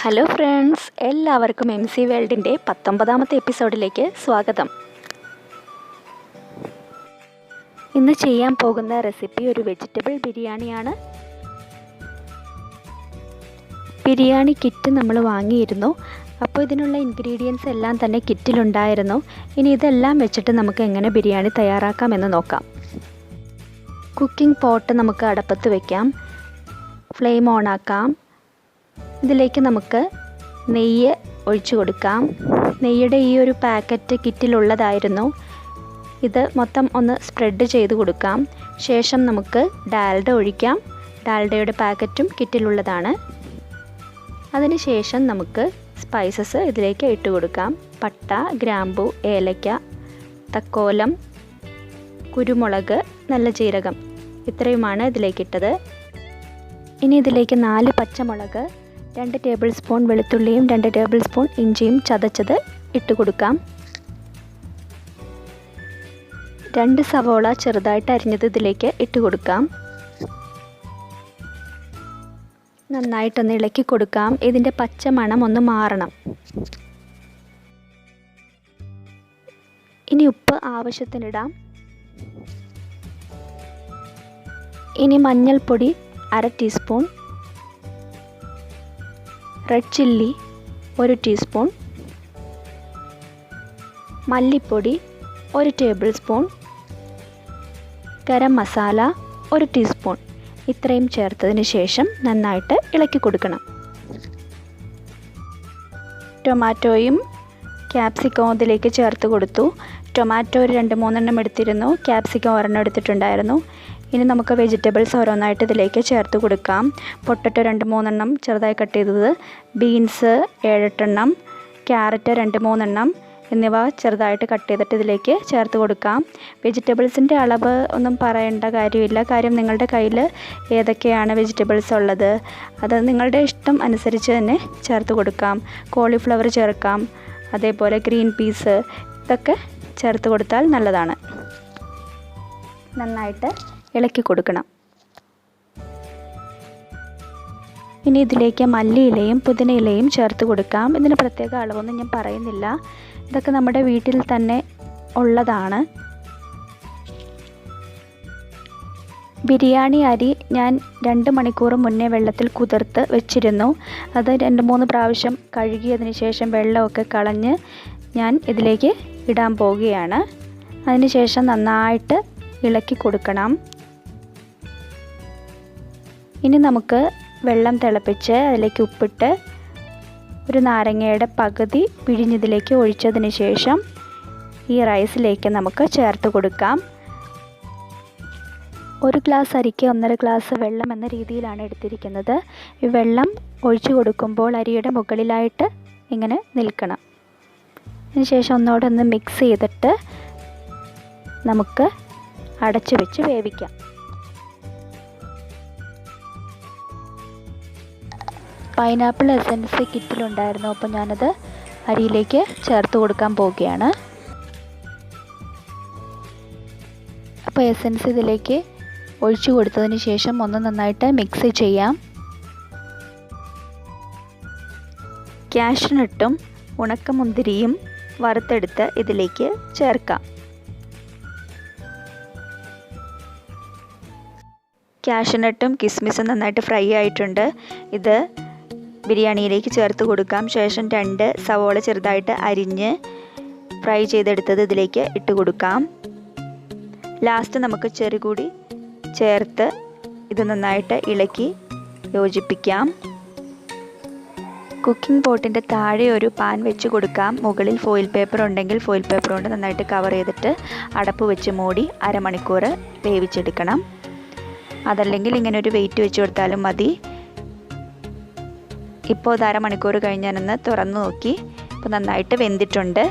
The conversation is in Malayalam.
ഹലോ ഫ്രണ്ട്സ്, എല്ലാവർക്കും MC വേൾഡിൻ്റെ 19ാമത്തെ എപ്പിസോഡിലേക്ക് സ്വാഗതം. ഇന്ന് ചെയ്യാൻ പോകുന്ന റെസിപ്പി ഒരു വെജിറ്റബിൾ ബിരിയാണിയാണ്. ബിരിയാണി കിറ്റ് നമ്മൾ വാങ്ങിയിരുന്നു. അപ്പോൾ ഇതിനുള്ള ഇൻഗ്രീഡിയൻസ് എല്ലാം തന്നെ കിറ്റിലുണ്ടായിരുന്നു. ഇനി ഇതെല്ലാം വെച്ചിട്ട് നമുക്ക് എങ്ങനെ ബിരിയാണി തയ്യാറാക്കാമെന്ന് നോക്കാം. കുക്കിംഗ് പോട്ട് നമുക്ക് അടപ്പത്ത് വയ്ക്കാം. ഫ്ലെയിം ഓണാക്കാം. ഇതിലേക്ക് നമുക്ക് നെയ്യ് ഒഴിച്ചു കൊടുക്കാം. നെയ്യുടെ ഈ ഒരു പാക്കറ്റ് കിറ്റിലുള്ളതായിരുന്നു. ഇത് മൊത്തം ഒന്ന് സ്പ്രെഡ് ചെയ്ത് കൊടുക്കാം. ശേഷം നമുക്ക് ഡാൽഡ ഒഴിക്കാം. ഡാൽഡയുടെ പാക്കറ്റും കിറ്റിലുള്ളതാണ്. അതിനുശേഷം നമുക്ക് സ്പൈസസ് ഇതിലേക്ക് ഇട്ട് കൊടുക്കാം. പട്ട, ഗ്രാമ്പു, ഏലക്ക, തക്കോലം, കുരുമുളക്, നല്ല ജീരകം, ഇത്രയുമാണ് ഇതിലേക്കിട്ടത്. ഇനി ഇതിലേക്ക് 4 പച്ചമുളക്, 2 ടേബിൾ സ്പൂൺ വെളുത്തുള്ളിയും 2 ടേബിൾ സ്പൂൺ ഇഞ്ചിയും ചതച്ചത് ഇട്ട് കൊടുക്കാം. 2 സവോള ചെറുതായിട്ട് അരിഞ്ഞത് ഇതിലേക്ക് ഇട്ട് കൊടുക്കാം. നന്നായിട്ടൊന്ന് ഇളക്കി കൊടുക്കാം. ഇതിൻ്റെ പച്ച മണം ഒന്ന് മാറണം. ഇനി ഉപ്പ് ആവശ്യത്തിനിടാം. ഇനി മഞ്ഞൾപ്പൊടി 1/2 ടീസ്പൂൺ, റെഡ് ചില്ലി 1 ടീസ്പൂൺ, മല്ലിപ്പൊടി 1 table spoon, garam masala 1 teaspoon, ഇത്രയും ചേർത്തതിന് ശേഷം നന്നായിട്ട് ഇളക്കി കൊടുക്കണം. ടൊമാറ്റോയും ക്യാപ്സിക്കവും ഇതിലേക്ക് ചേർത്ത് കൊടുത്തു. ടൊമാറ്റോ ഒരു 2-3 എടുത്തിരുന്നു. ക്യാപ്സിക്കം 1 എടുത്തിട്ടുണ്ടായിരുന്നു. ഇനി നമുക്ക് വെജിറ്റബിൾസ് ഓരോന്നായിട്ട് ഇതിലേക്ക് ചേർത്ത് കൊടുക്കാം. പൊട്ടറ്റോ 2-3 ചെറുതായി കട്ട് ചെയ്തത്, ബീൻസ് 7-8, ക്യാരറ്റ് 2-3 എന്നിവ ചെറുതായിട്ട് കട്ട് ചെയ്തിട്ട് ഇതിലേക്ക് ചേർത്ത് കൊടുക്കാം. വെജിറ്റബിൾസിൻ്റെ അളവ് ഒന്നും പറയേണ്ട കാര്യമില്ല. കാര്യം നിങ്ങളുടെ കയ്യിൽ ഏതൊക്കെയാണ് വെജിറ്റബിൾസ് ഉള്ളത് അത് നിങ്ങളുടെ ഇഷ്ടം അനുസരിച്ച് തന്നെ ചേർത്ത് കൊടുക്കാം. കോളിഫ്ലവർ ചേർക്കാം, അതേപോലെ ഗ്രീൻ പീസ്, ഇതൊക്കെ ചേർത്ത് കൊടുത്താൽ നല്ലതാണ്. നന്നായിട്ട് ഇളക്കി കൊടുക്കണം. ഇനി ഇതിലേക്ക് മല്ലിയിലയും പുതിനയിലയും ചേർത്ത് കൊടുക്കാം. ഇതിന് പ്രത്യേക അളവൊന്നും ഞാൻ പറയുന്നില്ല. ഇതൊക്കെ നമ്മുടെ വീട്ടിൽ തന്നെ ഉള്ളതാണ്. ബിരിയാണി അരി ഞാൻ 2 മണിക്കൂർ മുന്നേ വെള്ളത്തിൽ കുതിർത്ത് വെച്ചിരുന്നു. അത് 2-3 പ്രാവശ്യം കഴുകിയതിന് ശേഷം വെള്ളമൊക്കെ കളഞ്ഞ് ഞാൻ ഇതിലേക്ക് ഇടാൻ പോവുകയാണ്. അതിനുശേഷം നന്നായിട്ട് ഇളക്കി കൊടുക്കണം. ഇനി നമുക്ക് വെള്ളം തിളപ്പിച്ച് അതിലേക്ക് ഉപ്പിട്ട് ഒരു നാരങ്ങയുടെ പകുതി പിഴിഞ്ഞതിലേക്ക് ഒഴിച്ചതിന് ശേഷം ഈ റൈസിലേക്ക് നമുക്ക് ചേർത്ത് കൊടുക്കാം. 1 ഗ്ലാസ് അരിക്ക് 1.5 ഗ്ലാസ് വെള്ളം എന്ന രീതിയിലാണ് എടുത്തിരിക്കുന്നത്. ഈ വെള്ളം ഒഴിച്ചു കൊടുക്കുമ്പോൾ അരിയുടെ മുകളിലായിട്ട് ഇങ്ങനെ നിൽക്കണം. അതിനുശേഷം ഒന്നുകൂടെ മിക്സ് ചെയ്തിട്ട് നമുക്ക് അടച്ചു വെച്ച് വേവിക്കാം. പൈനാപ്പിൾ എസൻസ് കിറ്റിലുണ്ടായിരുന്നു. അപ്പോൾ ഞാനത് അരിയിലേക്ക് ചേർത്ത് കൊടുക്കാൻ പോവുകയാണ്. അപ്പോൾ എസൻസ് ഇതിലേക്ക് ഒഴിച്ചു കൊടുത്തതിന് ശേഷം ഒന്ന് നന്നായിട്ട് മിക്സ് ചെയ്യാം. കാഷ്നട്ടും ഉണക്കമുന്തിരിയും വറുത്തെടുത്ത് ഇതിലേക്ക് ചേർക്കാം. കാഷ്നട്ടും കിസ്മിസും നന്നായിട്ട് ഫ്രൈ ആയിട്ടുണ്ട്. ഇത് ബിരിയാണിയിലേക്ക് ചേർത്ത് കൊടുക്കാം. ശേഷം 2 സവോള ചെറുതായിട്ട് അരിഞ്ഞ് ഫ്രൈ ചെയ്തെടുത്തത് ഇതിലേക്ക് ഇട്ട് കൊടുക്കാം. ലാസ്റ്റ് നമുക്ക് ചെറി കൂടി ചേർത്ത് ഇത് നന്നായിട്ട് ഇളക്കി യോജിപ്പിക്കാം. കുക്കിംഗ് പോട്ടിൻ്റെ താഴെ ഒരു പാൻ വെച്ച് കൊടുക്കാം. മുകളിൽ ഫോയിൽ പേപ്പർ ഉണ്ടെങ്കിൽ ഫോയിൽ പേപ്പർ കൊണ്ട് നന്നായിട്ട് കവർ ചെയ്തിട്ട് അടപ്പ് വെച്ച് മൂടി 1/2 മണിക്കൂർ വേവിച്ചെടുക്കണം. അതല്ലെങ്കിൽ ഇങ്ങനെ ഒരു വെയിറ്റ് വെച്ച് കൊടുത്താലും മതി. ഇപ്പോൾ 1/2 മണിക്കൂർ കഴിഞ്ഞ് ഞാനൊന്ന് തുറന്നു നോക്കി. ഇപ്പോൾ നന്നായിട്ട് വെന്തിട്ടുണ്ട്.